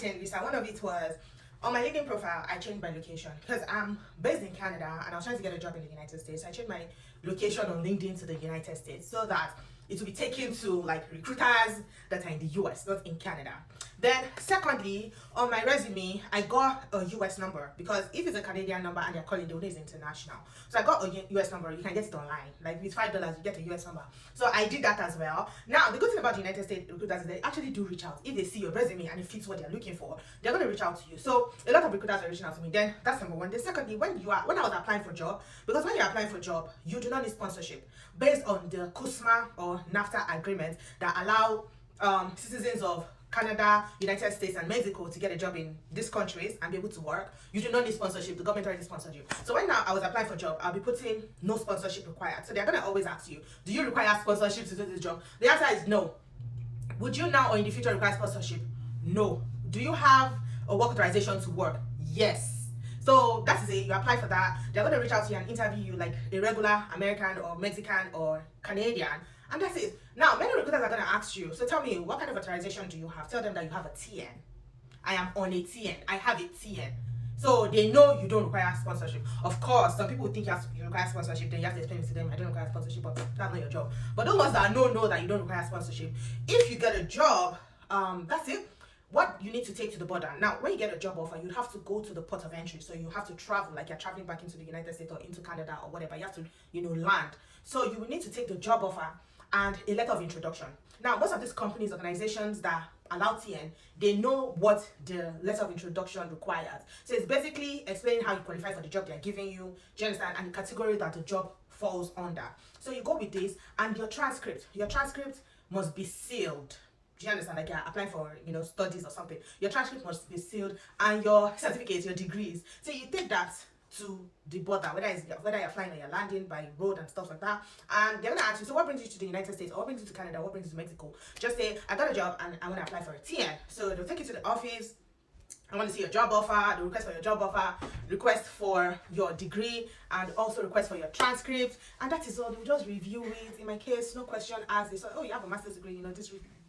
TN visa. One of it was on my LinkedIn profile. I changed my location because I'm based in Canada and I was trying to get a job in the United States. I changed my location on LinkedIn to the United States so that it will be taken to like recruiters that are in the US, not in Canada. Then secondly, on my resume, I got a US number because if it's a Canadian number and they're calling, they will know it's international. So I got a US number. You can get it online. Like with $5, you get a US number. So I did that as well. Now the good thing about the United States recruiters is they actually do reach out. If they see your resume and it fits what they're looking for, they're going to reach out to you. So a lot of recruiters are reaching out to me. Then that's number one. Then secondly, when I was applying for a job, because when you're applying for a job, you do not need sponsorship based on the CUSMA or NAFTA agreement that allow citizens of Canada, United States, and Mexico to get a job in these countries and be able to work. You do not need sponsorship. The government already sponsored you. So when now I was applying for a job, I'll be putting no sponsorship required. So they're gonna always ask you, do you require sponsorship to do this job? The answer is no. Would you now or in the future require sponsorship? No. Do you have a work authorization to work? Yes. So that is it. You apply for that. They're going to reach out to you and interview you like a regular American or Mexican or Canadian. And that's it. Now, many recruiters are going to ask you, so tell me, what kind of authorization do you have? Tell them that you have a TN. I am on a TN. I have a TN. So they know you don't require sponsorship. Of course, some people think you require sponsorship, then you have to explain to them, I don't require sponsorship, but that's not your job. But those ones that know that you don't require sponsorship. If you get a job, that's it. What you need to take to the border. Now, when you get a job offer, you have to go to the port of entry. So you have to travel, like you're traveling back into the United States or into Canada or whatever. You have to, land. So you will need to take the job offer and a letter of introduction. Now, most of these companies, organizations that allow TN, they know what the letter of introduction requires. So it's basically explaining how you qualify for the job they're giving you, do you understand, and the category that the job falls under. So you go with this, and your transcript must be sealed. Do you understand? Like you're applying for, studies or something. Your transcript must be sealed, and your certificates, your degrees. So you take that to the border, whether you're flying or you're landing by road and stuff like that, and they're gonna ask you, so what brings you to the United States, or what brings you to Canada, what brings you to Mexico? Just say, I got a job and I want to apply for a TN. So they'll take you to the office. I want to see your job offer, the request for your job offer, request for your degree, and also request for your transcript. And that is all. They'll just review it. In my case, no question asked. They say, oh, you have a master's degree,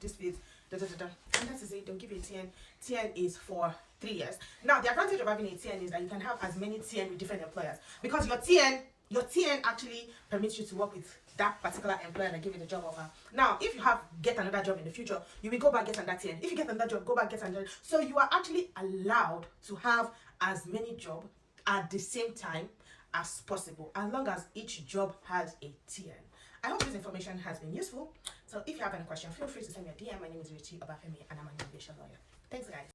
this fits, and that is it. They'll give you a TN. TN is for 3 years. Now, the advantage of having a TN is that you can have as many TN with different employers, because your TN actually permits you to work with that particular employer that gave you the job offer. Now, if you get another job in the future, you will go back get another TN. If you get another job, go back get another. So you are actually allowed to have as many jobs at the same time as possible, as long as each job has a TN. I hope this information has been useful. So if you have any question, feel free to send me a DM. My name is Richie Obafemi and I'm an immigration lawyer. Thanks, guys.